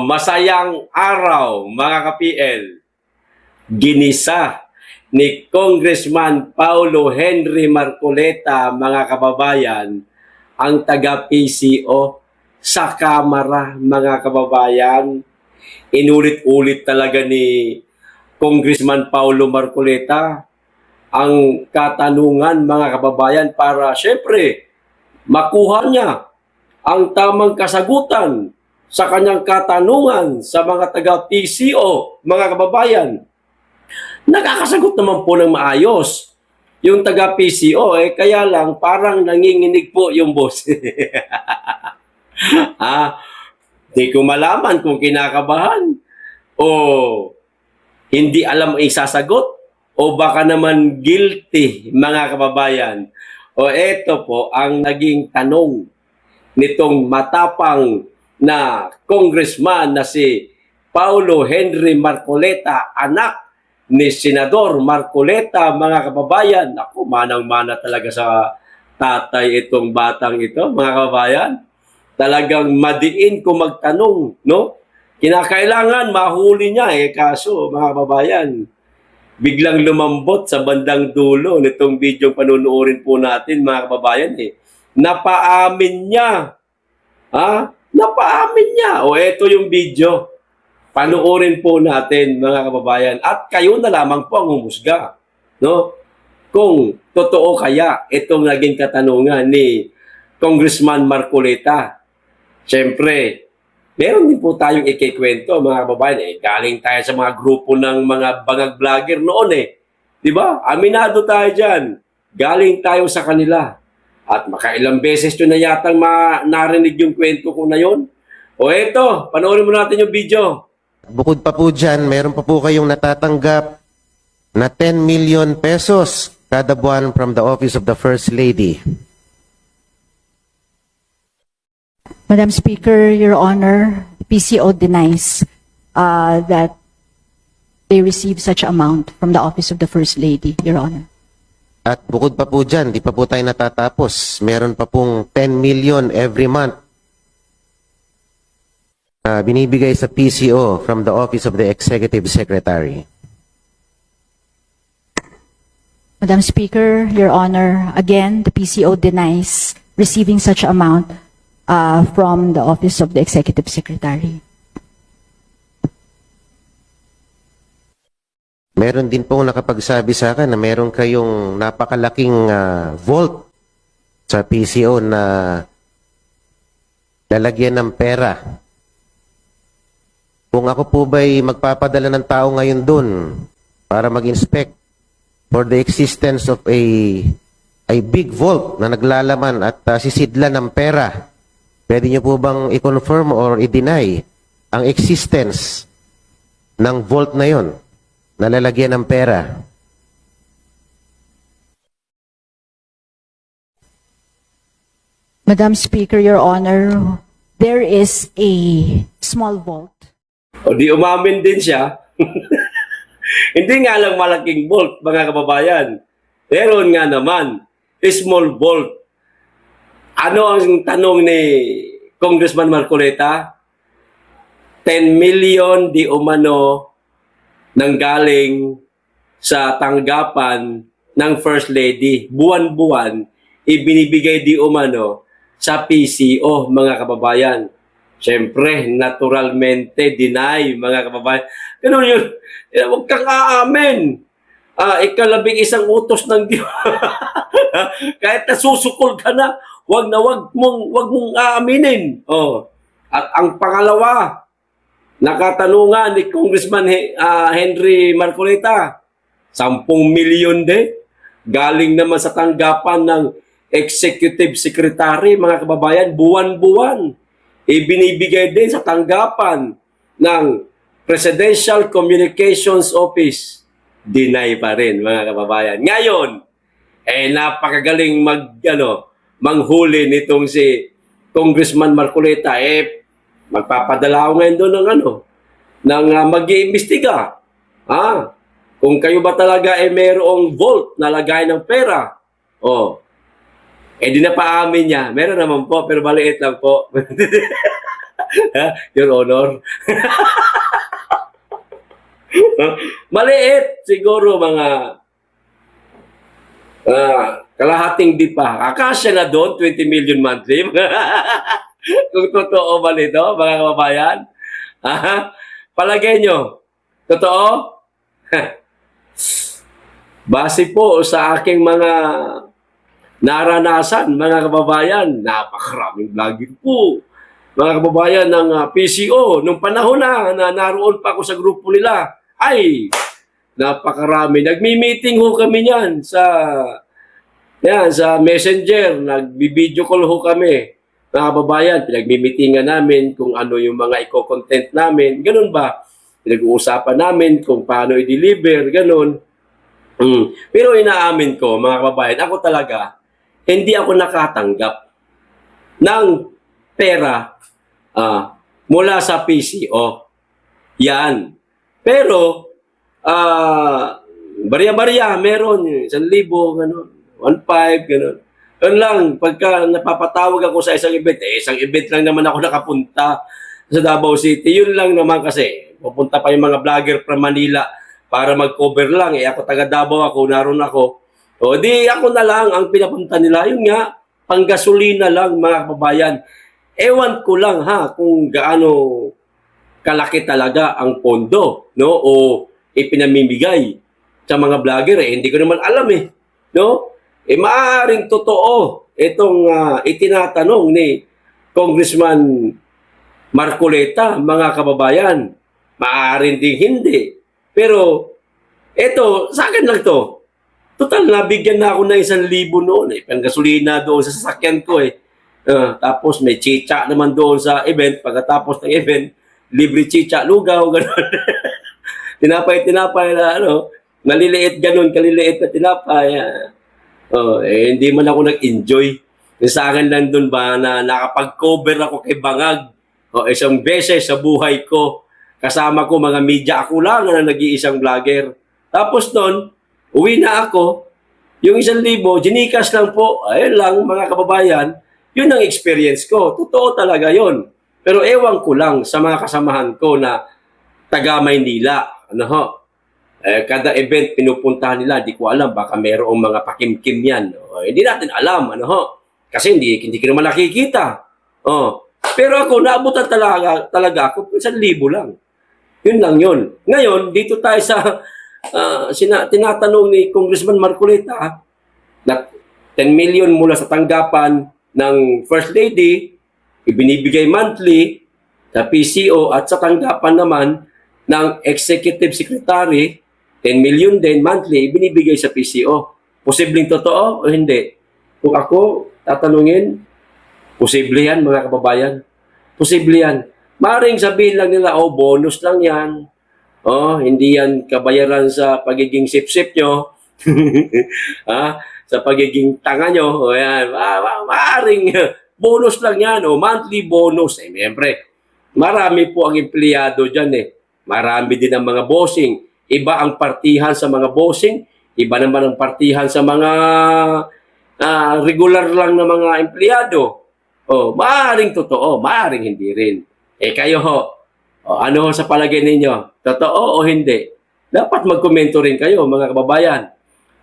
Masayang araw mga ka-PL. Ginisa ni Congressman Paulo Henry Marcoleta, mga kababayan, ang taga-PCO sa Kamara, mga kababayan. Inulit-ulit talaga ni Congressman Paulo Marcoleta ang katanungan, mga kababayan, para syempre makuha niya ang tamang kasagutan sa kanyang katanungan sa mga taga-PCO, mga kababayan. Nakakasagot naman po ng maayos yung taga-PCO, kaya lang parang nanginginig po yung boss. Di ko malaman kung kinakabahan o hindi alam ang isasagot o baka naman guilty, mga kababayan. Eto po ang naging tanong nitong matapang na congressman na si Paulo Henry Marcoleta, anak ni Senador Marcoleta, mga kababayan. Ako, manang-mana talaga sa tatay itong batang ito, mga kababayan. Talagang madiin kung magtanong, no? Kinakailangan mahuli niya, kaso, mga kababayan, biglang lumambot sa bandang dulo nitong video panunuorin po natin, mga kababayan, napaamin niya. Napaamin niya. Eto yung video. Panuorin po natin, mga kababayan. At kayo na lamang po ang humusga, no? Kung totoo kaya itong naging katanungan ni Congressman Marcoleta. Siyempre, meron din po tayong ikikwento, mga kababayan. Galing tayo sa mga grupo ng mga bangag vlogger noon Di ba? Aminado tayo dyan. Galing tayo sa kanila. At makailang beses yun na yatang narinig yung kwento ko na yun. Eto, panoorin mo natin yung video. Bukod pa po dyan, meron pa po kayong natatanggap na 10 million pesos kada buwan from the Office of the First Lady. Madam Speaker, Your Honor, PCO denies that they receive such amount from the Office of the First Lady, Your Honor. At bukod pa po dyan, di pa po tayo natatapos. Meron pa pong 10 million every month binibigay sa PCO from the Office of the Executive Secretary. Madam Speaker, Your Honor, again, the PCO denies receiving such amount from the Office of the Executive Secretary. Meron din pong nakapagsabi sa akin na meron kayong napakalaking vault sa PCO na lalagyan ng pera. Kung ako po ba'y magpapadala ng tao ngayon dun para mag-inspect for the existence of a big vault na naglalaman at sisidla ng pera, pwede niyo po bang i-confirm or i-deny ang existence ng vault na yon? Nalalagyan ng pera. Madam Speaker, Your Honor, there is a small vault. Di umamin din siya. Hindi nga lang malaking vault, mga kababayan. Meron nga naman, small vault. Ano ang tanong ni Congressman Marcoleta? 10 million di umano nanggaling sa tanggapan ng First Lady. Buwan-buwan, ibinibigay di umano sa PCO, mga kababayan. Siyempre, naturalmente, deny, mga kababayan. Ganun yun. Huwag kang aamin. Ikalabing-isang utos ng Diyos. Kahit nasusukol ka na, wag mong aaminin. At ang pangalawa, nakatanungan ni Congressman Henry Marcoleta, 10 milyon din. Galing naman sa tanggapan ng Executive Secretary, mga kababayan, buwan-buwan. Ibinibigay din sa tanggapan ng Presidential Communications Office. Deny pa rin, mga kababayan. Ngayon, napakagaling manghuli nitong si Congressman Marcoleta. Magpapadala ako ngayon doon ng mag-iimbestiga. Kung kayo ba talaga mayroong vault na lagay ng pera, di na paamin niya. Meron naman po, pero maliit lang po. Your Honor. Maliit siguro mga kalahating di pa. Akasya na doon, 20 million monthly. Kung totoo ba nito, mga kababayan? Palagay nyo, totoo? Base po sa aking mga naranasan, mga kababayan, napakaraming vlogger po. Mga kababayan ng PCO, nung panahon na naroon pa ako sa grupo nila, ay, napakarami. Nagmi-meeting ho kami niyan sa Messenger, nagbi-video call ho kami. Mga kababayan, pinagmi-meetingan namin kung ano yung mga i-content namin. Ganun ba? Pinag-uusapan namin kung paano i-deliver, ganun. Pero inaamin ko, mga kababayan, ako talaga, hindi ako nakatanggap ng pera mula sa PCO. Yan. Pero, barya-barya, meron, 1,000, gano'n, 1,500, gano'n. Yun lang, pagka napapatawag ako sa isang event, isang event lang naman ako nakapunta sa Davao City. Yun lang naman kasi, pupunta pa yung mga vlogger from Manila para mag-cover lang. Ako taga Davao ako, naroon ako. O di ako na lang ang pinapunta nila. Yun nga, panggasolina lang mga kababayan. Ewan ko lang kung gaano kalaki talaga ang pondo, no? O ipinamimigay sa mga vlogger. Hindi ko naman alam no? Maaaring totoo itong itinatanong ni Congressman Marcoleta, mga kababayan. Maaaring din hindi. Pero ito, sa akin lang to. Total, nabigyan na ako ng 1,000 noon. Panggasolina doon sa sasakyan ko tapos may chicha naman doon sa event. Pagkatapos ng event, libre chicha, lugaw, gano'n. tinapay na maliliit gano'n, kaliliit na tinapay. Hindi man ako nag-enjoy. Sa akin lang doon ba na nakapag-cover ako kay Bangag isang beses sa buhay ko. Kasama ko mga media, ako lang na nag-iisang vlogger. Tapos doon, uwi na ako. Yung 1,000, ginikas lang po. Ayun lang, mga kababayan. Yun ang experience ko. Totoo talaga yon. Pero ewan ko lang sa mga kasamahan ko na taga Maynila. Kada event pinupuntahan nila, di ko alam, baka mayroong mga pakimkim yan. Hindi natin alam, kasi hindi ko naman nakikita. Pero ako, naabutan talaga ako, 1,000 lang. Yun lang yun. Ngayon, dito tayo sa tinatanong ni Congressman Marcoleta na 10 million mula sa tanggapan ng First Lady, ibinibigay monthly sa PCO at sa tanggapan naman ng Executive Secretary, 10 million din monthly, ibinibigay sa PCO. Posibleng totoo o hindi? Kung ako tatanungin, posible yan mga kababayan. Posible yan. Maring sabihin lang nila, bonus lang yan. Hindi yan kabayaran sa pagiging sip-sip nyo. Sa pagiging tanga nyo. Yan. Maring bonus lang yan. Monthly bonus. Siyempre, marami po ang empleyado dyan Marami din ang mga bossing. Iba ang partihan sa mga bossing. Iba naman ang partihan sa mga regular lang na mga empleyado. Maaaring totoo, maaaring hindi rin. Kayo ano sa palagay ninyo? Totoo o hindi? Dapat magkomento rin kayo, mga kababayan.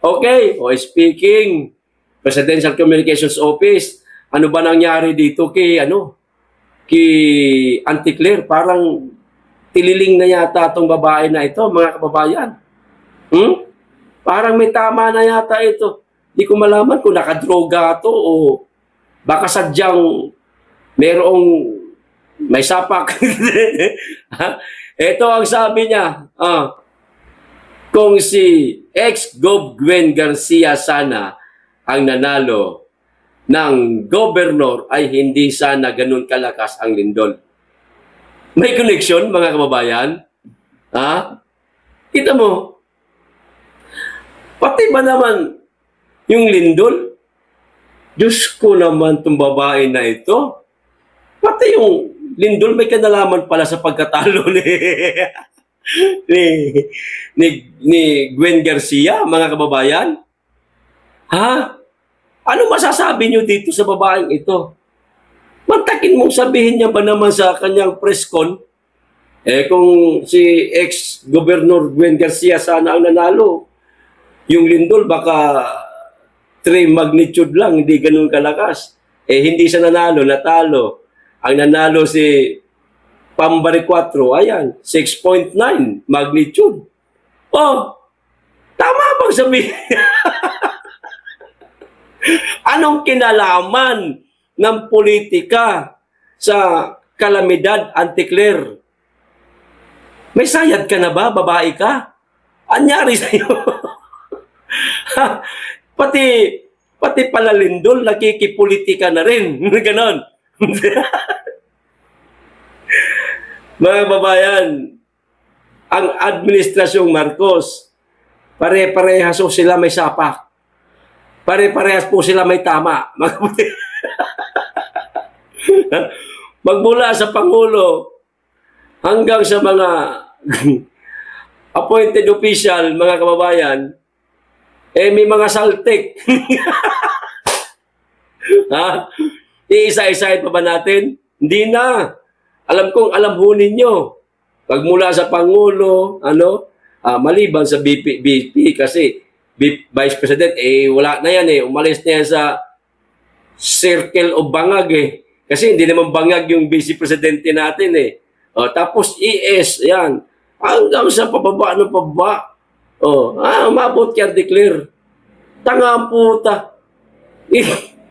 Okay, speaking, Presidential Communications Office, ano ba nangyari dito kay Auntie Claire? Parang tililing na yata itong babae na ito, mga kababayan. Parang may tama na yata ito. Hindi ko malaman kung nakadroga ito o baka sadyang may sapak. Ito ang sabi niya. Kung si ex-Gov Gwen Garcia sana ang nanalo ng gobernador ay hindi sana ganun kalakas ang lindol. May connection, mga kababayan? Kita mo, pati ba naman yung lindol? Diyos ko naman itong babae na ito. Pati yung lindol may kanalaman pala sa pagkatalo ni Gwen Garcia, mga kababayan. Ano masasabi nyo dito sa babaeng ito? Mantakin mong sabihin niya ba naman sa kanyang press con, kung si ex-Governor Gwen Garcia sana ang nanalo, yung lindol baka 3 magnitude lang, hindi ganun kalakas. Hindi siya nanalo, natalo. Ang nanalo si Pambari 4, ayan, 6.9 magnitude. Oh, tama bang sabihin? Anong kinalaman ng politika sa kalamidad, Antikler? May sayad ka na ba? Babae ka? Anyari sa'yo? pati pala lindol, nakikipolitika na rin. Ganon. Mga babayan, ang administrasyong Marcos, pare-parehas po sila may sapak. Pare-parehas po sila may tama. Magmula sa Pangulo hanggang sa mga appointed official, mga kababayan, may mga saltik. Ha? Iisa-isahin pa ba natin? Hindi na. Alam kong alam ho ninyo. Pagmula sa Pangulo, maliban sa BP kasi Vice President, wala na yan Umalis na yan sa circle of bangag Kasi hindi naman bangag yung Vice Presidente natin tapos ES, yan. Hanggang sa pababa ng pababa. Umabot yan, declare. Tanga ang puta.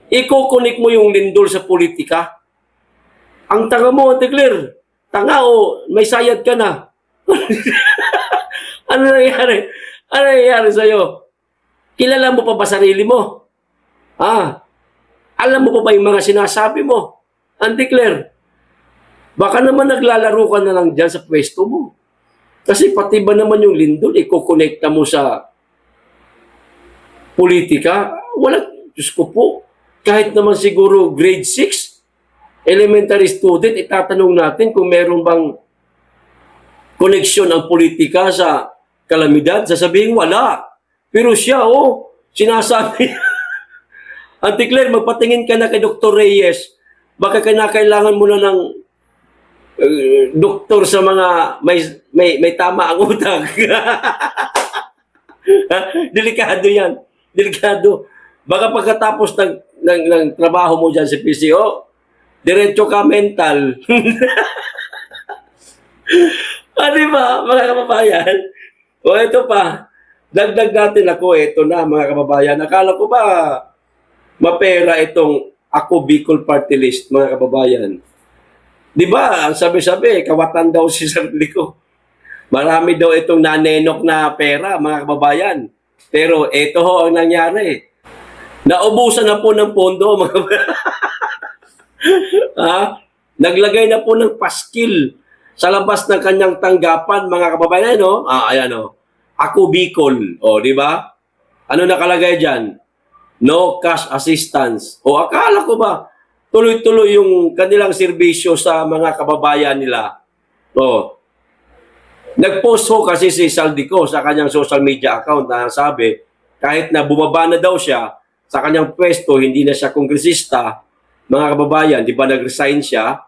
Ikukunik mo yung lindol sa politika. Ang tanga mo, declare. Tanga may sayad ka na. Ano nangyari? Ano nangyari sa'yo? Kilala mo pa ba sarili mo? Alam mo pa ba yung mga sinasabi mo? Undeclare. Baka naman naglalaro ka na lang dyan sa pwesto mo. Kasi pati ba naman yung lindol, ikukonekta mo sa politika? Wala, Diyos ko po. Kahit naman siguro grade 6, elementary student, itatanong natin kung meron bang koneksyon ang politika sa kalamidad. Sasabihin, wala. Pero siya, sinasabi. Auntie Claire, magpatingin ka na kay Dr. Reyes. Baka kailangan mo na ng doktor sa mga may tama ang utak. Delikado yan. Delikado. Baka pagkatapos ng trabaho mo dyan sa PCO, diretso ka mental. Di ba, mga kababayan? Ito pa. Dagdag natin ito na, mga kababayan. Akala ko ba mapera itong Ako Bicol Party List, mga kababayan? Di ba, sabi-sabi, kawatan daw si sarili ko. Marami daw itong nanenok na pera, mga kababayan. Pero ito ho ang nangyari. Naubusan na po ng pondo, mga kababayan. Naglagay na po ng paskil sa labas ng kanyang tanggapan, mga kababayan. Ayan Ako Bicol. Di ba? Ano nakalagay dyan? No cash assistance. Akala ko ba tuloy-tuloy yung kanilang serbisyo sa mga kababayan nila. Nag-post ho kasi si Saldico sa kanyang social media account na sabi, kahit na bumaba na daw siya sa kanyang pwesto, hindi na siya kongresista, mga kababayan, di ba nag-resign siya,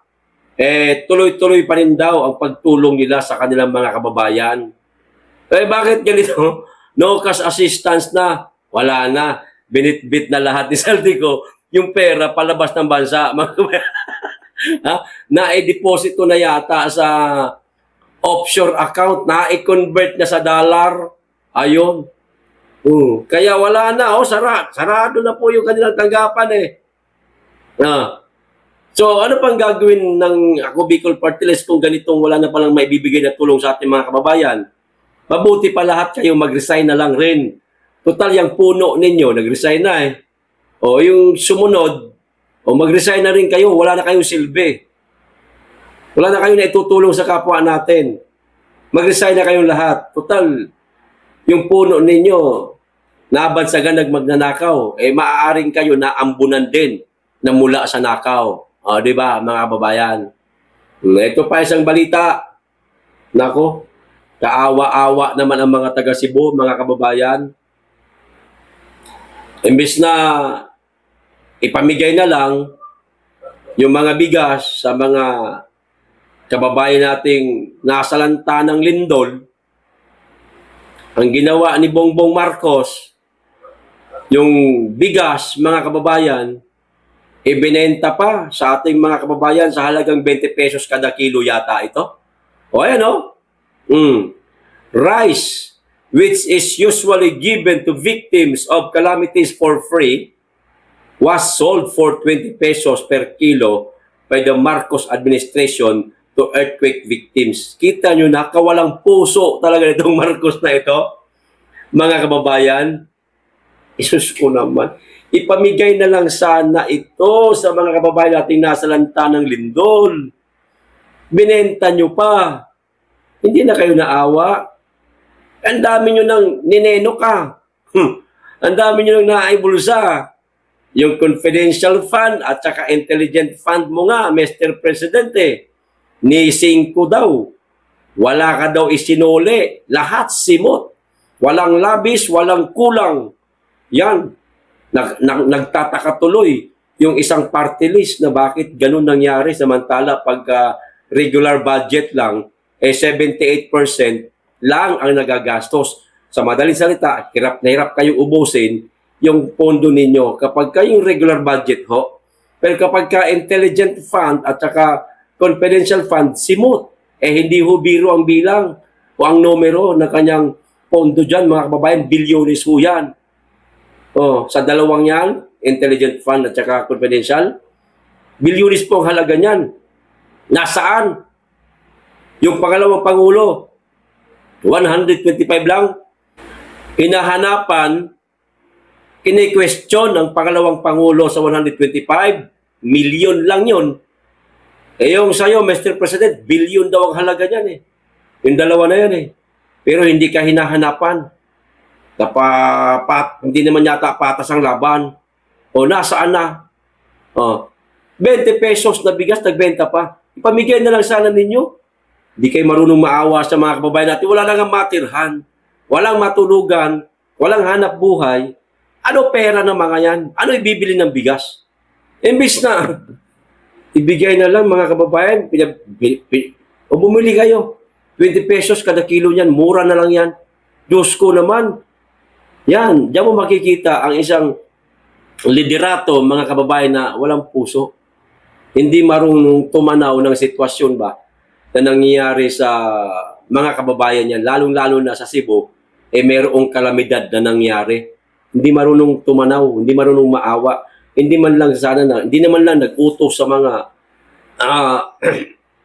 tuloy-tuloy pa rin daw ang pagtulong nila sa kanilang mga kababayan. Bakit ganito? No cash assistance na. Wala na. Binitbit na lahat ni Saldico yung pera palabas ng bansa. Na-deposito na yata sa offshore account, na-convert na sa dollar. Ayun. Kaya wala na. Sarado na po yung kanilang tanggapan So, ano pang gagawin ng Ako Bicol Party List kung ganitong wala na palang maibibigay na tulong sa ating mga kababayan? Mabuti pa lahat kayo mag-resign na lang rin. Total, yung puno ninyo, nag-resign na yung sumunod, mag-resign na rin kayo, wala na kayong silbi. Wala na kayong naitutulong sa kapwa natin. Mag-resign na kayong lahat. Total, yung puno ninyo, nabansagan magnanakaw, maaaring kayo na ambunan din na mula sa nakaw. Di ba, mga kababayan? Ito pa isang balita. Nako, kaawa-awa naman ang mga taga Cebu, mga kababayan. Imbis na ipamigay na lang yung mga bigas sa mga kababayan nating nasalanta ng lindol, ang ginawa ni Bongbong Marcos, yung bigas, mga kababayan, ibinenta pa sa ating mga kababayan sa halagang 20 pesos kada kilo yata ito. O ayan o. Rice, which is usually given to victims of calamities for free, was sold for 20 pesos per kilo by the Marcos administration to earthquake victims. Kita nyo na, kawalang puso talaga itong Marcos na ito. Mga kababayan, Isus ko naman, ipamigay na lang sana ito sa mga kababayan nating nasa lanta ng lindol. Binenta nyo pa. Hindi na kayo naawa. Ang dami nyo nang nineno ka. Ang dami nyo nang naaibulsa. Yung confidential fund at saka intelligent fund mo nga, Mr. Presidente, ni 5 daw. Wala ka daw isinuli. Lahat simot. Walang labis, walang kulang. Yan. Nagtataka tuloy yung isang party list na bakit ganun nangyari samantala pagka regular budget lang, 78% lang ang nagagastos. Sa madaling salita, hirap na hirap kayong ubusin yung pondo ninyo kapag kayong regular budget ho. Pero kapag ka intelligent fund at saka confidential fund, simot. Hindi ho biro ang bilang o ang numero na kanyang pondo dyan, mga kababayan, bilyones ho yan. Sa dalawang yan, intelligent fund at saka confidential, bilyones po ang halaga niyan. Nasaan? Yung pangalawang Pangulo, 125 lang. Hinahanapan, kini-question ang pangalawang Pangulo sa 125, milyon lang yun. Yung sa'yo, Mr. President, bilyon daw ang halaga niyan eh. Yung dalawa na yan eh. Pero hindi ka hinahanapan. Hindi naman yata patas ang laban. Nasaan na? 20 pesos na bigas, nagbenta pa. Ipamigay na lang sana ninyo. Hindi kayo marunong maawa sa mga kababayan natin. Wala nang matirhan. Walang matulugan. Walang hanap buhay. Ano pera ng mga yan? Ano ibibili ng bigas? Imbis na ibigay na lang mga kababayan, bumili kayo. 20 pesos kada kilo niyan. Mura na lang yan. Diyos ko naman. Yan, diyan mo makikita ang isang liderato, mga kababayan na walang puso. Hindi marunong tumanaw ng sitwasyon ba na nangyayari sa mga kababayan niya, lalong-lalo na sa Cebu, mayroong kalamidad na nangyari. Hindi marunong tumanaw, hindi marunong maawa, hindi naman lang nag-utos sa mga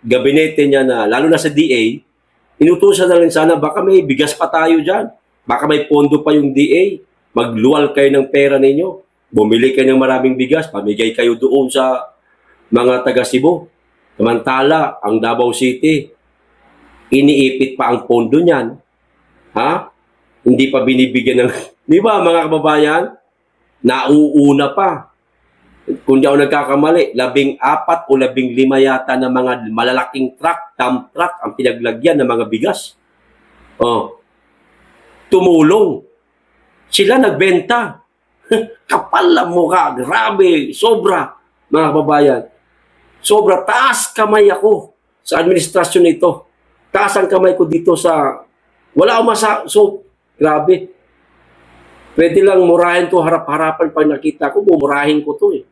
gabinete niya na, lalo na sa DA, inutusan na rin sana, baka may bigas pa tayo dyan. Baka may pondo pa yung DA. Magluwal kayo ng pera ninyo. Bumili kayo ng maraming bigas. Pamigay kayo doon sa mga taga Cebu. Samantala, ang Davao City, iniipit pa ang pondo niyan. Hindi pa binibigyan ng... Di ba mga kababayan? Nauuna pa. Kung di ako nagkakamali, 14 o 15 yata na mga malalaking truck, dump truck, ang pinaglagyan ng mga bigas. Tumulong. Sila nagbenta. Kapal ang mukha. Grabe. Sobra. Mga kababayan. Sobra. Taas kamay ako sa administrasyon nito. Taas ang kamay ko dito sa... Wala akong grabe. Pwede lang murahin to harap-harapan pag nakita ko. Mumurahin ko to eh.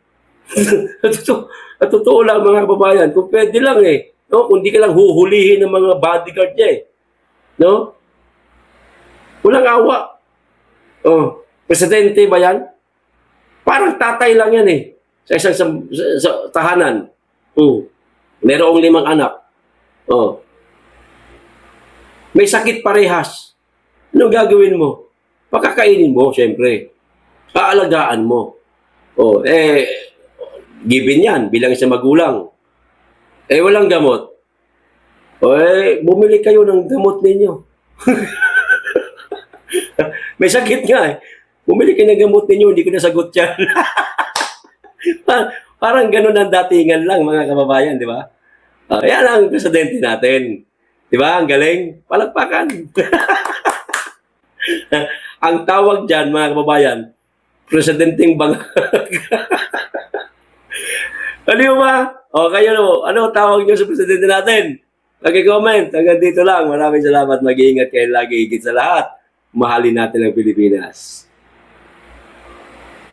At totoo lang mga kababayan. Kung pwede lang eh. No? Kung di ka lang huhulihin ng mga bodyguard niya eh. No? Walang awa. Presidente ba yan? Parang tatay lang yan eh. Sa isang sa tahanan. Merong 5 anak. May sakit parehas. Anong gagawin mo? Pakakainin mo, syempre. Aalagaan mo. Given yan bilang isang magulang. Walang gamot. Bumili kayo ng gamot ninyo. May sakit nga eh. Bumili kayo ng gamot ninyo, hindi ko nasagot yan. Parang ganun ang datingan lang, mga kababayan, di ba? Yan ang presidente natin. Di ba? Ang galing. Palagpakan. Ang tawag dyan, mga kababayan, presidenteng bangag. Ano ba? O, kayo, ano tawag niyo sa presidente natin? Pag-comment, hanggang dito lang. Maraming salamat. Mag-iingat kayo lagi, higit sa lahat. Mahalin natin ang Pilipinas.